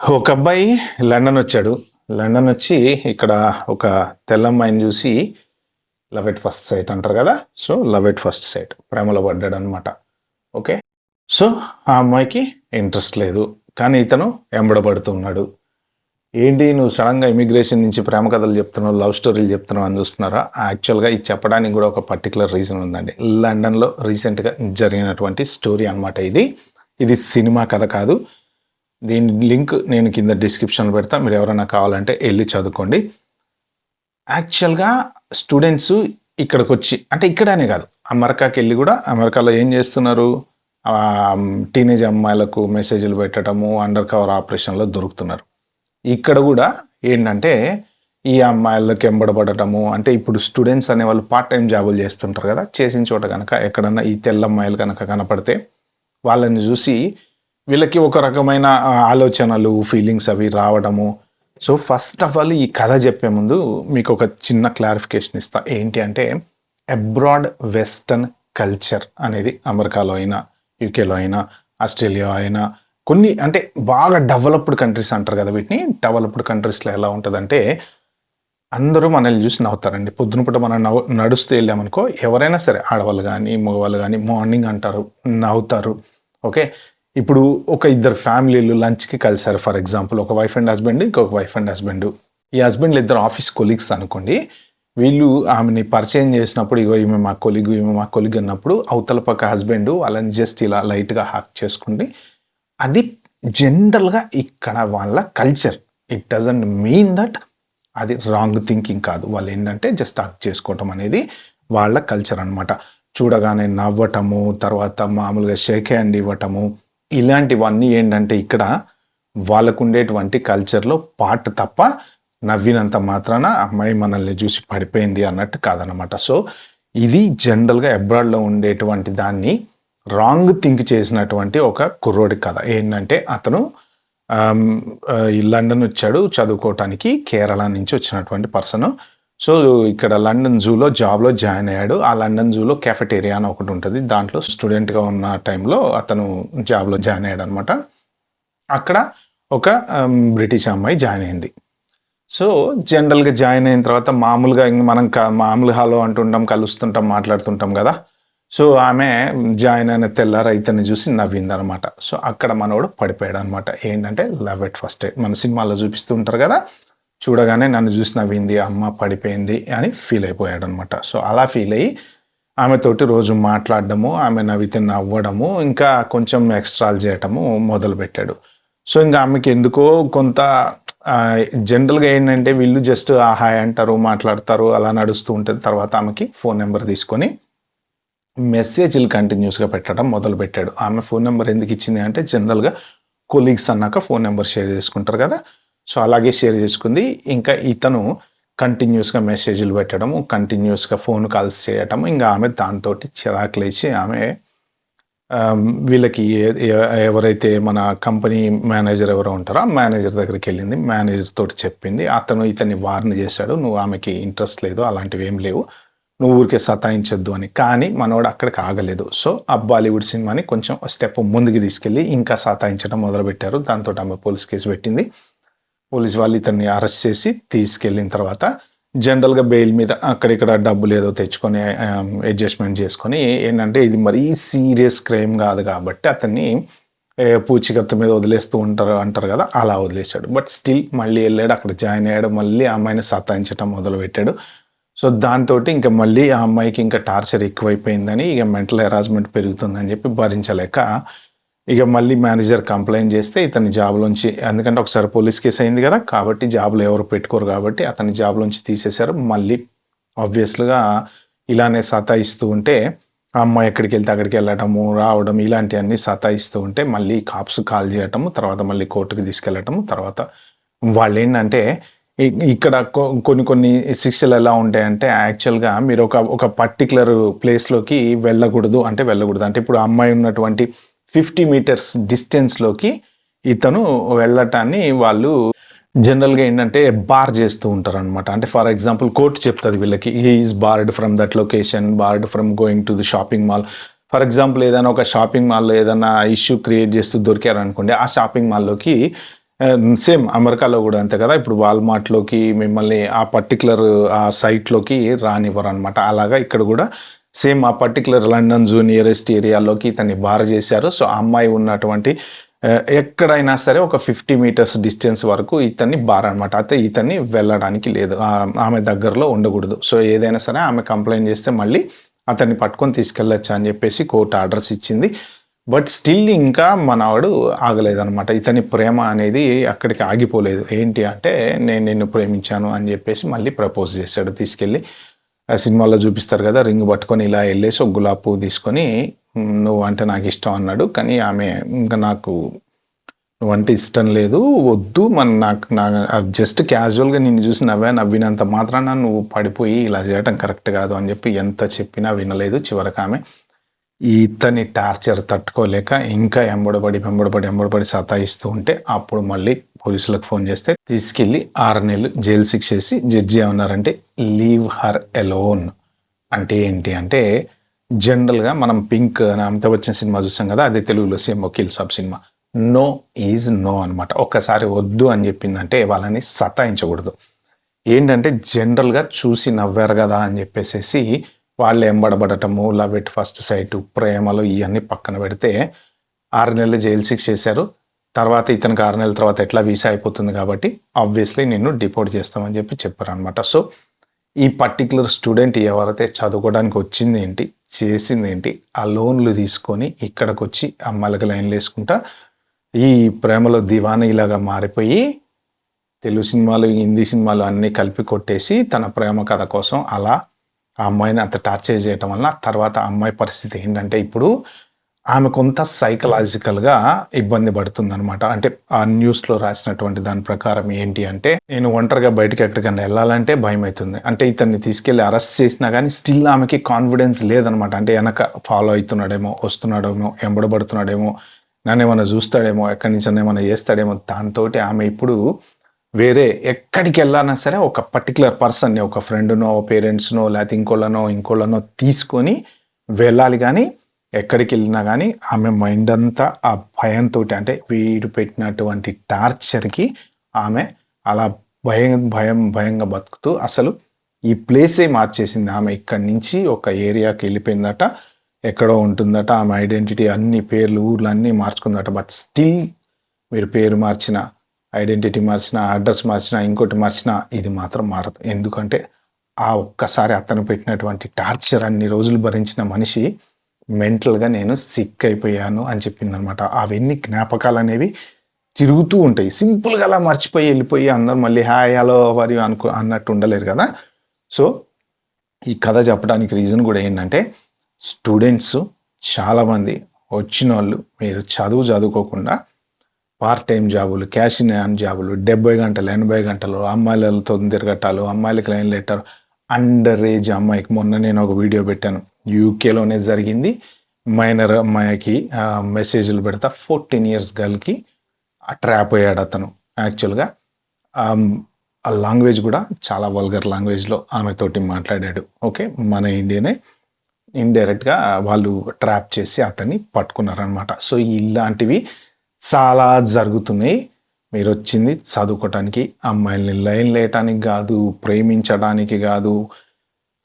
ఒక అబ్బాయి లండన్ వచ్చాడు. లండన్ వచ్చి ఇక్కడ ఒక తెల్లమ్మాయిని చూసి లవ్ ఎట్ ఫస్ట్ సైట్ అంటారు కదా! So, love at first sight ప్రేమలో పడ్డాడనమాట. ఓకే. సో, ఆ అమ్మాయికి ఇంట్రెస్ట్ లేదు. కానీ ఇతను ఎంబడబడుతూ ఉన్నాడు. ఏంటి నువ్వు సడన్‌గా ఇమిగ్రేషన్ నుంచి ప్రేమ కథలు చెప్తున్నావు, లవ్ స్టోరీలు చెప్తున్నావు అని చూస్తున్నారా? యాక్చువల్‌గా ఇది చెప్పడానికి కూడా ఒక పర్టిక్యులర్ రీజన్ ఉందండి. లండన్‌లో రీసెంట్‌గా జరిగినటువంటి స్టోరీ అనమాట ఇది. ఇది సినిమా కథ కాదు. దీని లింక్ నేను కింద డిస్క్రిప్షన్లో పెడతా. మీరు ఎవరైనా కావాలంటే వెళ్ళి చదువుకోండి. యాక్చువల్‌గా స్టూడెంట్స్ ఇక్కడికొచ్చి అంటే ఇక్కడనే కాదు, అమెరికాకి వెళ్ళి కూడా అమెరికాలో ఏం చేస్తున్నారు? టీనేజ్ అమ్మాయిలకు మెసేజ్‌లు పెట్టడము, అండర్ కవర్ ఆపరేషన్‌లో దొరుకుతున్నారు. ఇక్కడ కూడా ఏంటంటే ఈ అమ్మాయిలకి ఎంబడబడటము అంటే ఇప్పుడు స్టూడెంట్స్ అనేవాళ్ళు పార్ట్ టైం జాబులు చేస్తుంటారు కదా! చేసిన చోట కనుక ఎక్కడన్నా ఈ తెల్ల అమ్మాయిలు కనుక కనపడితే వాళ్ళని చూసి వీళ్ళకి ఒక రకమైన ఆలోచనలు, ఫీలింగ్స్ అవి రావడము. సో, ఫస్ట్ ఆఫ్ ఆల్ ఈ కథ చెప్పే ముందు మీకు ఒక చిన్న క్లారిఫికేషన్ ఇస్తా. ఏంటి అంటే అబ్రాడ్ వెస్టర్న్ కల్చర్ అనేది అమెరికాలో అయినా, యూకేలో అయినా, ఆస్ట్రేలియా అయినా కొన్ని అంటే బాగా డెవలప్డ్ కంట్రీస్ అంటారు కదా వీటిని. డెవలప్డ్ కంట్రీస్‌లో ఎలా ఉంటదంటే అందరూ మనల్ని చూసి నవ్వుతారండి. పొద్దున పూట మనం నడుస్తూ వెళ్ళామనుకో ఎవరైనా సరే ఆడవాళ్ళు గానీ, మగవాళ్ళు గానీ మార్నింగ్ అంటారు, నవ్వుతారు. ఓకే. ఇప్పుడు ఒక ఇద్దరు ఫ్యామిలీలు లంచ్‌కి కలిసారు ఫర్ ఎగ్జాంపుల్. ఒక వైఫ్ అండ్ హస్బెండ్, ఇంకొక వైఫ్ అండ్ హస్బెండ్. ఈ హస్బెండ్‌లు ఇద్దరు ఆఫీస్ కొలీగ్స్ అనుకోండి. వీళ్ళు ఆమెని పరిచయం చేసినప్పుడు ఇగో ఈమె మా కొలీగ్, ఈమె మా కొలీగ్ అన్నప్పుడు అవతల పక్క హస్బెండ్ వాళ్ళని జస్ట్ ఇలా లైట్‌గా హగ్ చేసుకుండి అది జనరల్‌గా ఇక్కడ వాళ్ళ culture. It doesn't mean that అది రాంగ్ థింకింగ్ కాదు. వాళ్ళేంటంటే జస్ట్ హగ్ చేసుకోవటం అనేది వాళ్ళ కల్చర్ అనమాట. చూడగానే నవ్వటము, తర్వాత మామూలుగా షేక్ హ్యాండ్ ఇవ్వటము, ఇలాంటివన్నీ ఏంటంటే ఇక్కడ వాళ్ళకుండేటువంటి కల్చర్‌లో పార్ట్ తప్ప నవ్వినంత మాత్రాన అమ్మాయి మనల్ని చూసి పడిపోయింది అన్నట్టు కాదనమాట. సో, ఇది జనరల్‌గా అబ్రాడ్‌లో ఉండేటువంటి దాన్ని రాంగ్ థింక్ చేసినటువంటి ఒక కుర్రోడి కథ. ఏంటంటే అతను ఈ లండన్ వచ్చాడు చదువుకోవటానికి. కేరళ నుంచి వచ్చినటువంటి పర్సను. సో, ఇక్కడ లండన్ జూలో జాబ్‌లో జాయిన్ అయ్యాడు. ఆ లండన్ జూలో కాఫెటేరియా అని ఒకటి ఉంటది. దాంట్లో స్టూడెంట్‌గా ఉన్న టైంలో అతను జాబ్‌లో జాయిన్ అయ్యాడనమాట. అక్కడ ఒక బ్రిటిష్ అమ్మాయి జాయిన్ అయింది. సో, జనరల్‌గా జాయిన్ అయిన తర్వాత మామూలుగా ఇంక మనం మామూలు హలో అంటుంటాం, కలుస్తుంటాం, మాట్లాడుతుంటాం గదా! సో, ఆమె జాయిన్ అయిన తెల్లారి ఇతన్ని చూసి నవ్విందనమాట. సో, అక్కడ మనోడు పడిపోయాడనమాట. ఏంటంటే లవ్ ఎట్ ఫస్ట్ సైట్. మన సినిమాల్లో చూపిస్తూ ఉంటారు గదా! చూడగానే నన్ను చూసి నవ్వింది, అమ్మ పడిపోయింది అని ఫీల్ అయిపోయాడనమాట. సో, అలా ఫీల్ అయ్యి ఆమెతోటి రోజు మాట్లాడడము, ఆమె నవ్వితే నవ్వడము, ఇంకా కొంచెం ఎక్స్ట్రాలు చేయటము మొదలుపెట్టాడు. సో, ఇంక ఆమెకి ఎందుకో కొంత జనరల్‌గా ఏంటంటే వీళ్ళు జస్ట్ హాయ్ అంటారు, మాట్లాడతారు, అలా నడుస్తూ ఉంటది. తర్వాత ఆమెకి ఫోను నంబర్ తీసుకొని మెసేజ్‌లు కంటిన్యూస్‌గా పెట్టడం మొదలుపెట్టాడు. ఆమె ఫోను నంబర్ ఎందుకిచ్చింది అంటే జనరల్‌గా కొలీగ్స్ అన్నాక ఫోను నంబర్ షేర్ చేసుకుంటారు గదా! సో, అలాగే షేర్ చేసుకుంది. ఇంకా ఇతను కంటిన్యూస్‌గా మెసేజ్‌లు పెట్టడము, కంటిన్యూస్‌గా ఫోన్ కాల్స్ చేయటము. ఇంక ఆమె దాంతోటి చిరాకులేసి ఆమె వీళ్ళకి ఎవరైతే మన కంపెనీ మేనేజర్ ఎవరో ఉంటారో, ఆ మేనేజర్ దగ్గరికెళ్ళింది. మేనేజర్ తోటి చెప్పింది. అతను ఇతన్ని వార్న్ చేశాడు. "నువ్వు ఆమెకి ఇంట్రెస్ట్ లేదు. అలాంటివేం లేవు. నువ్వు ఊరికే సతాయించొద్దు" అని. కానీ మనోడు అక్కడికి ఆగలేదు. సో, ఆ బాలీవుడ్ సినిమాని కొంచెం స్టెప్ ముందుకు తీసుకెళ్ళి ఇంకా సతాయించడం మొదలుపెట్టారు. దాంతోటి ఆమె పోలీస్ కేస్ పెట్టింది. పోలీస్ వాళ్ళు ఇతన్ని అరెస్ట్ చేసి తీసుకెళ్ళిన తర్వాత జనరల్‌గా బెయిల్ మీద అక్కడిక్కడ డబ్బులేదో తెచ్చుకొని అడ్జస్ట్‌మెంట్ చేసుకొని ఏంటంటే ఇది మరీ సీరియస్ క్రైమ్ కాదు కాబట్టి అతన్ని పూచీకత్తు మీద వదిలేస్తూ ఉంటారు అంటారు కదా! అలా వదిలేసాడు. బట్ స్టిల్ మళ్ళీ ఎళ్ళాడు. అక్కడ జాయిన్ అయ్యాడు. మళ్ళీ ఆ అమ్మాయిని సతాయించటం మొదలుపెట్టాడు. సో, దాంతోటి ఇంక మళ్ళీ ఆ అమ్మాయికి ఇంకా టార్చర్ ఎక్కువైపోయిందని ఇక మెంటల్ హెరాస్మెంట్ పెరుగుతుందని చెప్పి భరించలేక ఇక మళ్ళీ మేనేజర్ కంప్లెయింట్ చేస్తే ఇతన్ని జాబ్‌లోంచి ఎందుకంటే ఒకసారి పోలీస్ కేస్ అయింది గదా! కాబట్టి జాబ్‌లో ఎవరు పెట్టుకోరు కాబట్టి అతన్ని జాబ్‌లోంచి తీసేశారు. మళ్ళీ ఆబ్వియస్‌గా ఇలానే సతాయిస్తూ ఉంటే ఆ అమ్మాయి ఎక్కడికెళ్తే అక్కడికెళ్ళటము, రావడం ఇలాంటియన్నీ సతాయిస్తూ ఉంటే మళ్ళీ కాప్స్ కాల్ చేయటము, తర్వాత మళ్ళీ కోర్ట్‌కి తీసుకెళ్ళటము. తర్వాత వాళ్ళేంటంటే ఇక్కడ కొన్ని కొన్ని శిక్షలు ఎలా ఉంటాయంటే యాక్చువల్‌గా మీరు ఒక పర్టిక్యులర్ ప్లేస్‌లోకి వెళ్ళకూడదు. అంటే వెళ్ళకూడదు. అంటే ఇప్పుడు ఆ అమ్మాయి ఉన్నటువంటి 50 మీటర్స్ డిస్టెన్స్‌లోకి ఇతను వెళ్ళటాన్ని వాళ్ళు జనరల్‌గా ఏంటంటే బార్ చేస్తూ ఉంటారనమాట. అంటే ఫర్ ఎగ్జాంపుల్ కోర్ట్ చెప్తది వీళ్ళకి he is board from that location, board from going to the shopping mall. For example ఏదైనా ఒక షాపింగ్ మాల్‌లో ఏదన్నా ఇష్యూ క్రియేట్ చేస్తూ దొరికారనుకోండి, ఆ షాపింగ్ మాల్‌లోకి సేమ్ అమెరికాలో కూడా అంతే కదా. ఇప్పుడు వాల్మార్ట్లోకి మిమ్మల్ని ఆ పర్టికులర్ ఆ సైట్లోకి రానివ్వరనమాట. అలాగా ఇక్కడ కూడా సేమ్ ఆ పర్టికులర్ లండన్ జూ నియరెస్ట్ ఏరియాలోకి ఇతన్ని బార్ చేశారు. సో ఆ అమ్మాయి ఉన్నటువంటి ఎక్కడైనా సరే ఒక 50 మీటర్స్ డిస్టెన్స్ వరకు ఇతన్ని బార్ అనమాట. అయితే ఇతన్ని వెళ్ళడానికి లేదు, ఆమె దగ్గరలో ఉండకూడదు. సో ఏదైనా సరే ఆమె కంప్లైంట్ చేస్తే మళ్ళీ అతన్ని పట్టుకొని తీసుకెళ్ళొచ్చు అని చెప్పేసి కోర్టు ఆర్డర్స్ ఇచ్చింది. బట్ స్టిల్ ఇంకా మనవాడు ఆగలేదనమాట. ఇతని ప్రేమ అనేది అక్కడికి ఆగిపోలేదు. ఏంటి అంటే నేను నిన్ను ప్రేమించాను అని చెప్పేసి మళ్ళీ ప్రపోజ్ చేశాడు. తీసుకెళ్ళి ఆ సినిమాలో చూపిస్తారు కదా, రింగ్ పట్టుకొని ఇలా వెళ్ళేసి ఒక గులాబీ పువ్వు తీసుకొని నువ్వు అంటే నాకు ఇష్టం అన్నాడు. కానీ ఆమె ఇంకా నాకు నువ్వంటే ఇష్టం లేదు, వద్దు, నాకు జస్ట్ క్యాజువల్గా నిన్ను చూసి నవ్వినంత మాత్రాన నువ్వు పడిపోయి ఇలా చేయడం కరెక్ట్ కాదు అని చెప్పి ఎంత చెప్పినా వినలేదు. చివరికి ఆమె ఇతని టార్చర్ తట్టుకోలేక ఇంకా ఎంబడబడి సతాయిస్తూ ఉంటే అప్పుడు మళ్ళీ పోలీసులకు ఫోన్ చేస్తే తీసుకెళ్ళి 6 నెలలు జైలు శిక్ష వేసి జడ్జి ఏమన్నారంటే లీవ్ హర్ ఎలోన్. అంటే ఏంటి అంటే జనరల్గా మనం పింక్ అమితాబ్ బచ్చన్ సినిమా చూసాం కదా, అదే తెలుగులో same Vakeel Saab cinema. No is no అనమాట. ఒక్కసారి వద్దు అని చెప్పిందంటే వాళ్ళని సతాయించకూడదు. ఏంటంటే జనరల్గా చూసి నవ్వారు కదా అని చెప్పేసి వాళ్ళు ఎంబడబడటము, లవ్ ఎట్ ఫస్ట్ సైట్, ప్రేమలు ఇవన్నీ పక్కన పెడితే 6 నెలలు జైలు శిక్ష చేశారు. తర్వాత ఇతనికి 6 నెలల తర్వాత ఎట్లా వీసా అయిపోతుంది కాబట్టి ఆబ్వియస్లీ నిన్ను డిపోర్ట్ చేస్తామని చెప్పి చెప్పారనమాట. సో ఈ పర్టికులర్ స్టూడెంట్ ఎవరైతే చదువుకోవడానికి వచ్చింది ఏంటి, చేసింది ఏంటి, ఆ లోన్లు తీసుకొని ఇక్కడికి వచ్చి అమ్మాయిలకు లైన్లు వేసుకుంటా ఈ ప్రేమలో దివానీలాగా మారిపోయి తెలుగు సినిమాలు, హిందీ సినిమాలు అన్నీ కలిపి కొట్టేసి తన ప్రేమ కథ కోసం అలా ఆ అమ్మాయిని అంత టార్చర్ చేయటం వల్ల తర్వాత ఆ అమ్మాయి పరిస్థితి ఏంటంటే ఇప్పుడు ఆమె కొంత సైకలాజికల్గా ఇబ్బంది పడుతుంది అనమాట. అంటే ఆ న్యూస్లో రాసినటువంటి దాని ప్రకారం ఏంటి అంటే నేను ఒంటరిగా బయటకు ఎక్కడికైనా వెళ్ళాలంటే భయం అవుతుంది. అంటే ఇతన్ని తీసుకెళ్లి అరెస్ట్ చేసినా కానీ స్టిల్ ఆమెకి కాన్ఫిడెన్స్ లేదనమాట. అంటే వెనక ఫాలో అవుతున్నాడేమో, వస్తున్నాడేమో, ఎంబడబడుతున్నాడేమో, నన్ను ఏమైనా చూస్తాడేమో, ఎక్కడి నుంచి ఏమైనా చేస్తాడేమో, దాంతో ఆమె ఇప్పుడు వేరే ఎక్కడికి వెళ్ళాలన్నా సరే ఒక పర్టికులర్ పర్సన్ని, ఒక ఫ్రెండ్నో, పేరెంట్స్నో, లేకపోతే ఇంకోళ్ళనో తీసుకొని వెళ్ళాలి. కానీ ఎక్కడికి వెళ్ళినా కానీ ఆమె మైండ్ అంతా ఆ భయంతో, అంటే వీడు పెట్టినటువంటి టార్చర్కి ఆమె అలా భయంగా బతుకుతూ అసలు ఈ ప్లేసే మార్చేసింది. ఆమె ఇక్కడి నుంచి ఒక ఏరియాకి వెళ్ళిపోయిందట, ఎక్కడో ఉంటుందట. ఆమె ఐడెంటిటీ అన్ని పేర్లు, ఊర్లు అన్నీ మార్చుకుందట. బట్ స్టిల్ మీరు పేరు మార్చిన, ఐడెంటిటీ మార్చినా, అడ్రస్ మార్చినా, ఇంకోటి మార్చినా ఇది మాత్రం మారదు. ఎందుకంటే ఆ ఒక్కసారి అతను పెట్టినటువంటి టార్చర్ అన్ని రోజులు భరించిన మనిషి మెంటల్గా నేను సిక్ అయిపోయాను అని చెప్పిందనమాట. అవన్నీ జ్ఞాపకాలు అనేవి తిరుగుతూ ఉంటాయి. సింపుల్గా అలా మర్చిపోయి వెళ్ళిపోయి అందరూ మళ్ళీ హాయ్ హలో వరి అన్నట్టు ఉండలేరు కదా. సో ఈ కథ చెప్పడానికి రీజన్ కూడా ఏంటంటే స్టూడెంట్స్ చాలామంది వచ్చిన వాళ్ళు మీరు చదువుకోకుండా పార్ట్ టైం జాబులు, క్యాష్ ఇన్ హ్యాండ్ జాబులు, 70 గంటలు 80 గంటలు, అమ్మాయిలతో తిరగటాలు, అమ్మాయిలకి లైన్ లెటర్, అండర్ ఏజ్ అమ్మాయికి మొన్న నేను ఒక వీడియో పెట్టాను, యూకేలోనే జరిగింది. మైనర్ అమ్మాయికి మెసేజ్లు పెడతా 14 ఇయర్స్ గర్ల్కి ట్రాప్ అయ్యాడు అతను. యాక్చువల్గా ఆ లాంగ్వేజ్ కూడా చాలా వల్గర్ లాంగ్వేజ్లో ఆమెతోటి మాట్లాడాడు. ఓకే, మన ఇండియనే ఇండైరెక్ట్గా వాళ్ళు ట్రాప్ చేసి అతన్ని పట్టుకున్నారనమాట. సో ఇలాంటివి చాలా జరుగుతున్నాయి. మీరు వచ్చింది చదువుకోవటానికి, అమ్మాయిల్ని లైన్ లేయటానికి కాదు, ప్రేమించడానికి కాదు.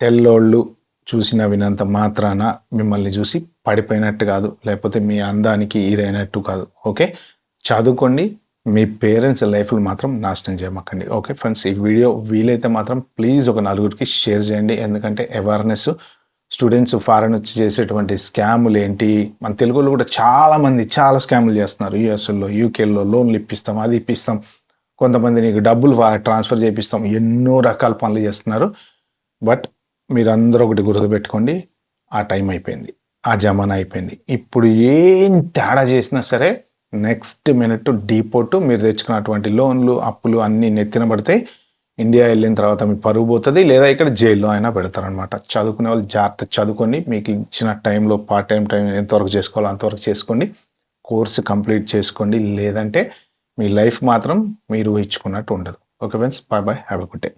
తెల్లోళ్ళు చూసిన వినంత మాత్రాన మిమ్మల్ని చూసి పడిపోయినట్టు కాదు, లేకపోతే మీ అందానికి ఇదైనట్టు కాదు. ఓకే, చదువుకోండి, మీ పేరెంట్స్ లైఫ్లు మాత్రం నాశనం చేయమకండి. ఓకే ఫ్రెండ్స్, ఈ వీడియో వీలైతే మాత్రం ప్లీజ్ ఒక 4గురికి షేర్ చేయండి. ఎందుకంటే అవేర్నెస్, స్టూడెంట్స్ ఫారెన్ వచ్చి చేసేటువంటి స్కాములు ఏంటి, మన తెలుగులో కూడా చాలామంది చాలా స్కాములు చేస్తున్నారు. యూఎస్లో, యూకేలో లోన్లు ఇప్పిస్తాం, అది ఇప్పిస్తాం, కొంతమంది నీకు డబ్బులు ట్రాన్స్ఫర్ చేపిస్తాం, ఎన్నో రకాల పనులు చేస్తున్నారు. బట్ మీరందరూ ఒకటి గుర్తుపెట్టుకోండి, ఆ టైం అయిపోయింది, ఆ జమానా అయిపోయింది. ఇప్పుడు ఏం తేడా చేసినా సరే నెక్స్ట్ మినిట్ డిపోర్ట్, మీరు తెచ్చుకున్నటువంటి లోన్లు, అప్పులు అన్నీ నెత్తిన పడితే ఇండియా వెళ్ళిన తర్వాత మీ పరుగు పోతుంది, లేదా ఇక్కడ జైల్లో అయినా పెడతారనమాట. చదువుకునే వాళ్ళు జాగ్రత్త చదువుకొని, మీకు ఇచ్చిన టైంలో పార్ట్ టైం ఎంతవరకు చేసుకోవాలో అంతవరకు చేసుకోండి, కోర్సు కంప్లీట్ చేసుకోండి. లేదంటే మీ లైఫ్ మాత్రం మీరు ఊహించుకున్నట్టు ఉండదు. Okay friends, bye bye, have a good day.